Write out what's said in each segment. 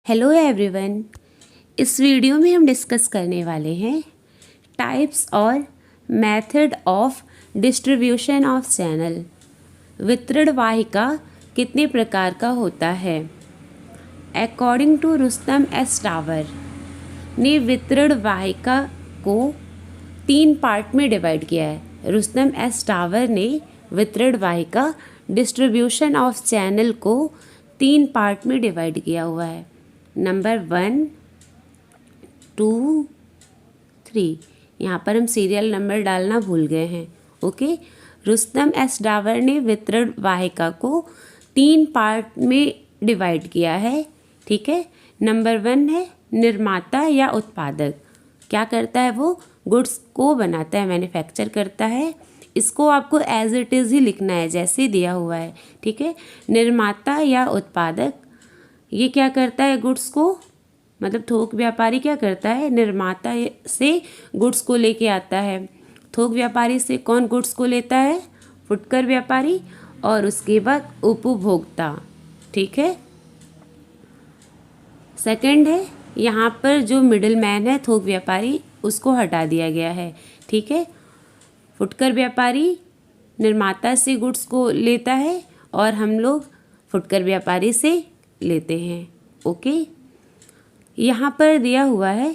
Hello everyone. इस video में हम डिस्कस करने वाले हैं टाइप्स और method of distribution of channel. वितरण वाहिका कितने प्रकार का होता है। According to Rustam S Davar ने वितरण वाहिका को 3 पार्ट में डिवाइड किया है। रुस्तम एस टावर ने वितरण वाहिका डिस्ट्रीब्यूशन ऑफ चैनल को 3 पार्ट में डिवाइड किया हुआ है। नंबर 1, 2, 3। यहाँ पर हम सीरियल नंबर डालना भूल गए हैं। ओके, रुस्तम एस टावर ने वितरण वाहिका को 3 पार्ट में डिवाइड किया है। ठीक है। नंबर 1 है निर्माता या उत्पादक। क्या करता है वो? गुड्स को बनाता है, मैन्युफैक्चर करता है। इसको आपको एज इट इज़ ही लिखना है जैसे दिया हुआ है। ठीक है। निर्माता या उत्पादक ये क्या करता है? गुड्स को, मतलब थोक व्यापारी क्या करता है? निर्माता से गुड्स को लेके आता है। थोक व्यापारी से कौन गुड्स को लेता है? फुटकर व्यापारी, और उसके बाद उपभोक्ता। ठीक है। सेकंड है, यहाँ पर जो मिडिल मैन है थोक व्यापारी, उसको हटा दिया गया है। ठीक है। फुटकर व्यापारी निर्माता से गुड्स को लेता है और हम लोग फुटकर व्यापारी से लेते हैं। ओके, यहाँ पर दिया हुआ है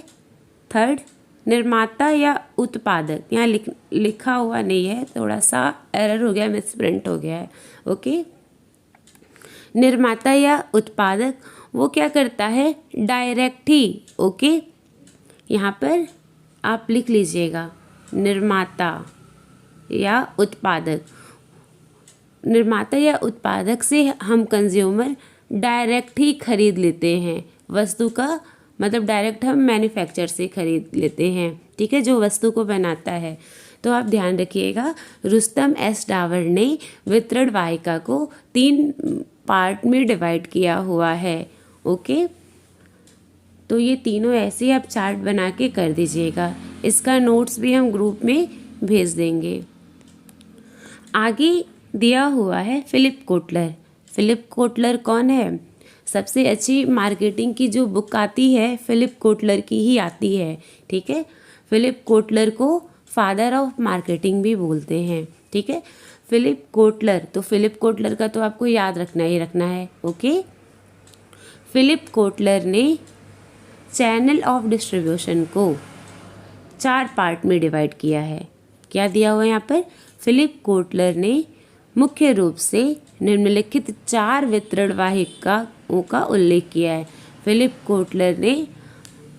थर्ड निर्माता या उत्पादक। यहाँ लिखा हुआ नहीं है, थोड़ा सा एरर हो गया, मिसप्रिंट हो गया है। ओके, निर्माता या उत्पादक वो क्या करता है? डायरेक्ट ही। ओके, यहाँ पर आप लिख लीजिएगा निर्माता या उत्पादक। निर्माता या उत्पादक से हम कंज्यूमर डायरेक्ट ही खरीद लेते हैं वस्तु का, मतलब डायरेक्ट हम मैन्युफैक्चर से खरीद लेते हैं। ठीक है, जो वस्तु को बनाता है। तो आप ध्यान रखिएगा, रुस्तम एस टावर ने वितरण वाहिका को 3 पार्ट में डिवाइड किया हुआ है। ओके, तो ये तीनों ऐसे आप चार्ट बना के कर दीजिएगा। इसका नोट्स भी हम ग्रुप में भेज देंगे। आगे दिया हुआ है फिलिप कोटलर। फिलिप कोटलर कौन है? सबसे अच्छी मार्केटिंग की जो बुक आती है फिलिप कोटलर की ही आती है। ठीक है। फिलिप कोटलर को फादर ऑफ मार्केटिंग भी बोलते हैं। ठीक है। फिलिप कोटलर, तो फिलिप कोटलर का तो आपको याद रखना ही रखना है। ओके, फिलिप कोटलर ने चैनल ऑफ डिस्ट्रीब्यूशन को 4 पार्ट में डिवाइड किया है। क्या दिया हुआ है यहाँ पर? फिलिप कोटलर ने मुख्य रूप से निम्नलिखित 4 वितरण वाहिकाओं का उल्लेख किया है। फिलिप कोटलर ने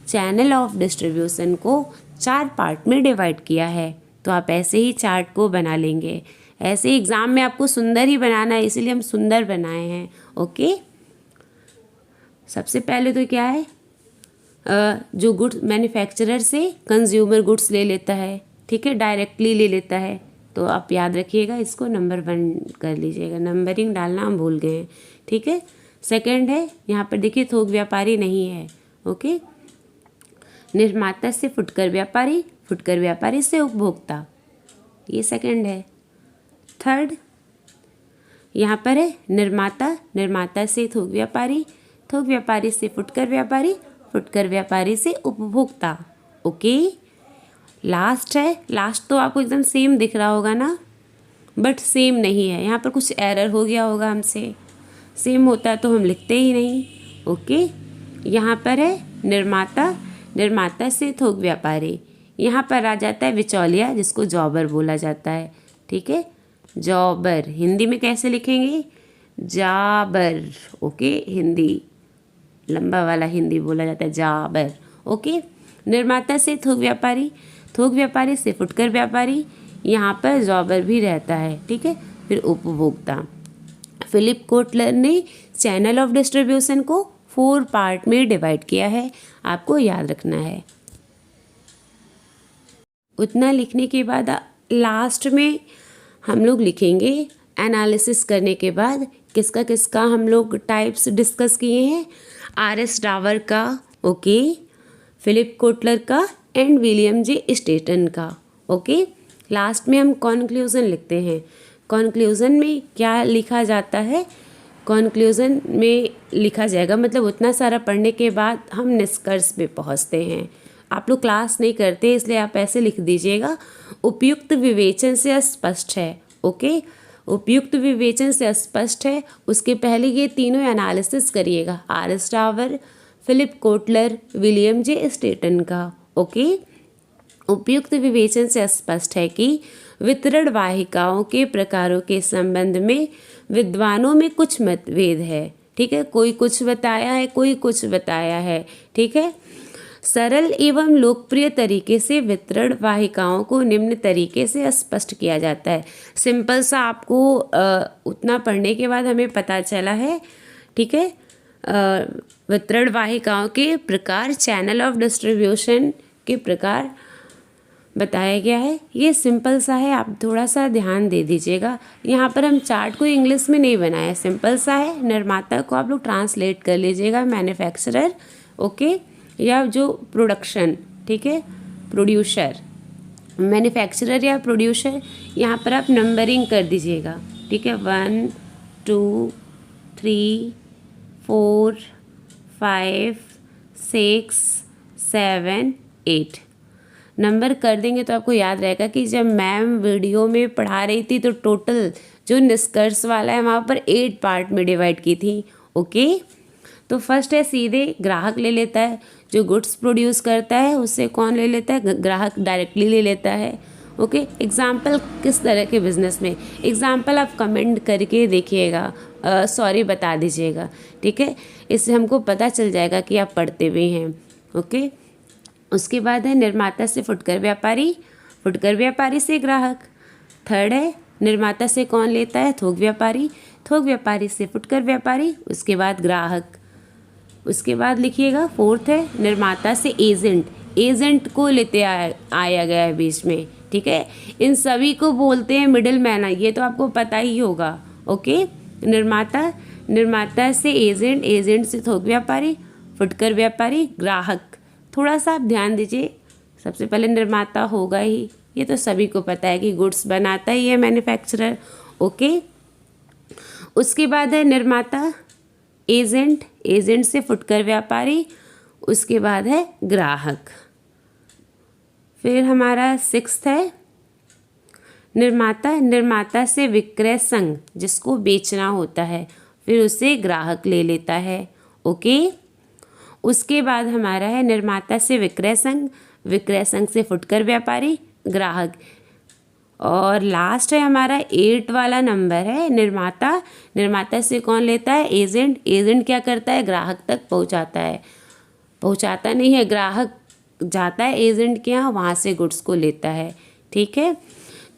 चैनल ऑफ डिस्ट्रीब्यूशन को 4 पार्ट में डिवाइड किया है। तो आप ऐसे ही चार्ट को बना लेंगे। ऐसे एग्ज़ाम में आपको सुंदर ही बनाना है, इसीलिए हम सुंदर बनाए हैं। ओके, सबसे पहले तो क्या है, जो गुड्स मैन्युफैक्चरर से कंज्यूमर गुड्स ले लेता है। ठीक है, डायरेक्टली ले लेता है। तो आप याद रखिएगा, इसको नंबर 1 कर लीजिएगा। नंबरिंग डालना हम भूल गए हैं। ठीक है। सेकंड है, यहाँ पर देखिए थोक व्यापारी नहीं है। ओके, निर्माता से फुटकर व्यापारी, फुटकर व्यापारी से उपभोक्ता, ये सेकंड है। थर्ड यहाँ पर है निर्माता, निर्माता से थोक व्यापारी, थोक व्यापारी से फुटकर व्यापारी, फुटकर व्यापारी से उपभोक्ता। ओके, लास्ट है। लास्ट तो आपको एकदम सेम दिख रहा होगा ना, बट सेम नहीं है। यहाँ पर कुछ एरर हो गया होगा हमसे। सेम होता तो हम लिखते ही नहीं। ओके, यहाँ पर है निर्माता, निर्माता से थोक व्यापारी। यहाँ पर आ जाता है बिचौलिया, जिसको जॉबर बोला जाता है। ठीक है, जॉबर हिंदी में कैसे लिखेंगे? जाबर। ओके, हिंदी लंबा वाला हिंदी बोला जाता है जाबर। ओके, निर्माता से थोक व्यापारी, थोक व्यापारी से फुटकर व्यापारी, यहाँ पर जॉबर भी रहता है। ठीक है, फिर उपभोक्ता। फिलिप कोटलर ने चैनल ऑफ डिस्ट्रीब्यूशन को 4 पार्ट में डिवाइड किया है, आपको याद रखना है। उतना लिखने के बाद लास्ट में हम लोग लिखेंगे एनालिसिस करने के बाद किसका किसका हम लोग टाइप्स डिस्कस किए हैं। आर.एस. टावर का, ओके, फिलिप कोटलर का एंड विलियम जे स्टेटन का। ओके, लास्ट में हम कॉन्क्लूज़न लिखते हैं। कॉन्क्लूज़न में क्या लिखा जाता है? कॉन्क्लूज़न में लिखा जाएगा, मतलब उतना सारा पढ़ने के बाद हम निष्कर्ष पे पहुंचते हैं। आप लोग क्लास नहीं करते इसलिए आप ऐसे लिख दीजिएगा, उपयुक्त विवेचन से स्पष्ट है। ओके, उपयुक्त विवेचन से स्पष्ट है। उसके पहले ये तीनों एनालिसिस करिएगा, आर स्टावर, Philip Kotler, William J Stanton का। ओके, उपयुक्त विवेचन से स्पष्ट है कि वितरण वाहिकाओं के प्रकारों के संबंध में विद्वानों में कुछ मतभेद है। ठीक है, कोई कुछ बताया है, कोई कुछ बताया है। ठीक है, सरल एवं लोकप्रिय तरीके से वितरण वाहिकाओं को निम्न तरीके से स्पष्ट किया जाता है। सिंपल सा आपको उतना पढ़ने के बाद हमें पता चला है। ठीक है, वितरण वाहिकाओं के प्रकार, चैनल ऑफ डिस्ट्रीब्यूशन के प्रकार बताया गया है। ये सिंपल सा है, आप थोड़ा सा ध्यान दे दीजिएगा। यहाँ पर हम चार्ट को इंग्लिश में नहीं बनाया, सिंपल सा है। निर्माता को आप लोग ट्रांसलेट कर लीजिएगा, मैन्युफैक्चरर, ओके, या जो प्रोडक्शन, ठीक है, प्रोड्यूसर, मैन्युफैक्चरर या प्रोड्यूसर। यहाँ पर आप नंबरिंग कर दीजिएगा। ठीक है, 1 2 3 4 5 6 7 8 नंबर कर देंगे तो आपको याद रहेगा कि जब मैम वीडियो में पढ़ा रही थी तो टोटल जो निष्कर्ष वाला है वहाँ पर 8 पार्ट में डिवाइड की थी। ओके, तो फर्स्ट है सीधे ग्राहक ले लेता है, जो गुड्स प्रोड्यूस करता है उससे कौन ले लेता है, ग्राहक डायरेक्टली ले लेता है। ओके, एग्जाम्पल किस तरह के बिजनेस में, एग्जाम्पल आप कमेंट करके देखिएगा, सॉरी बता दीजिएगा। ठीक है, इससे हमको पता चल जाएगा कि आप पढ़ते भी हैं। ओके, उसके बाद है निर्माता से फुटकर व्यापारी, फुटकर व्यापारी से ग्राहक। थर्ड है निर्माता से कौन लेता है, थोक व्यापारी, थोक व्यापारी से फुटकर व्यापारी, उसके बाद ग्राहक। उसके बाद लिखिएगा फोर्थ है निर्माता से एजेंट, एजेंट को लेते आया गया है बीच में। ठीक है, इन सभी को बोलते हैं मिडिल मैन, ये तो आपको पता ही होगा। ओके, निर्माता, निर्माता से एजेंट, एजेंट से थोक व्यापारी, फुटकर व्यापारी, ग्राहक। थोड़ा सा आप ध्यान दीजिए, सबसे पहले निर्माता होगा ही, ये तो सभी को पता है कि गुड्स बनाता ही है मैन्युफैक्चरर। ओके, उसके बाद है निर्माता, एजेंट, एजेंट से फुटकर व्यापारी, उसके बाद है ग्राहक। फिर हमारा सिक्स्थ है निर्माता, निर्माता से विक्रय संघ, जिसको बेचना होता है, फिर उसे ग्राहक ले लेता है। ओके, उसके बाद हमारा है निर्माता से विक्रय संघ, विक्रय संघ से फुटकर व्यापारी, ग्राहक। और लास्ट है हमारा 8 वाला नंबर है निर्माता, निर्माता से कौन लेता है, एजेंट, एजेंट क्या करता है, ग्राहक तक पहुंचाता है, पहुंचाता नहीं है, ग्राहक जाता है एजेंट के यहाँ, वहाँ से गुड्स को लेता है। ठीक है,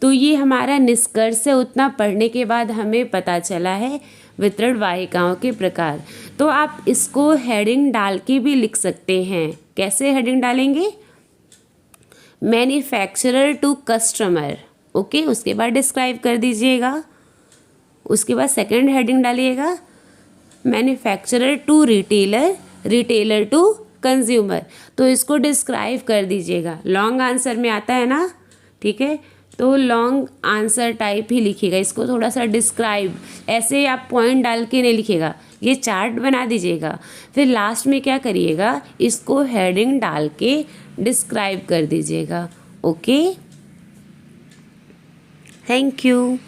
तो ये हमारा निष्कर्ष है। उतना पढ़ने के बाद हमें पता चला है वितरण वाहिकाओं के प्रकार। तो आप इसको हेडिंग डाल के भी लिख सकते हैं। कैसे हेडिंग डालेंगे, मैन्युफैक्चरर टू कस्टमर। ओके, उसके बाद डिस्क्राइब कर दीजिएगा। उसके बाद सेकंड हेडिंग डालिएगा manufacturer to retailer, retailer to consumer. तो इसको डिस्क्राइब कर दीजिएगा, लॉन्ग आंसर में आता है ना। ठीक है, तो लॉन्ग आंसर टाइप ही लिखिएगा, इसको थोड़ा सा डिस्क्राइब, ऐसे आप पॉइंट डाल के नहीं लिखिएगा, ये चार्ट बना दीजिएगा। फिर लास्ट में क्या करिएगा, इसको हेडिंग डाल के डिस्क्राइब कर दीजिएगा। Okay, thank you.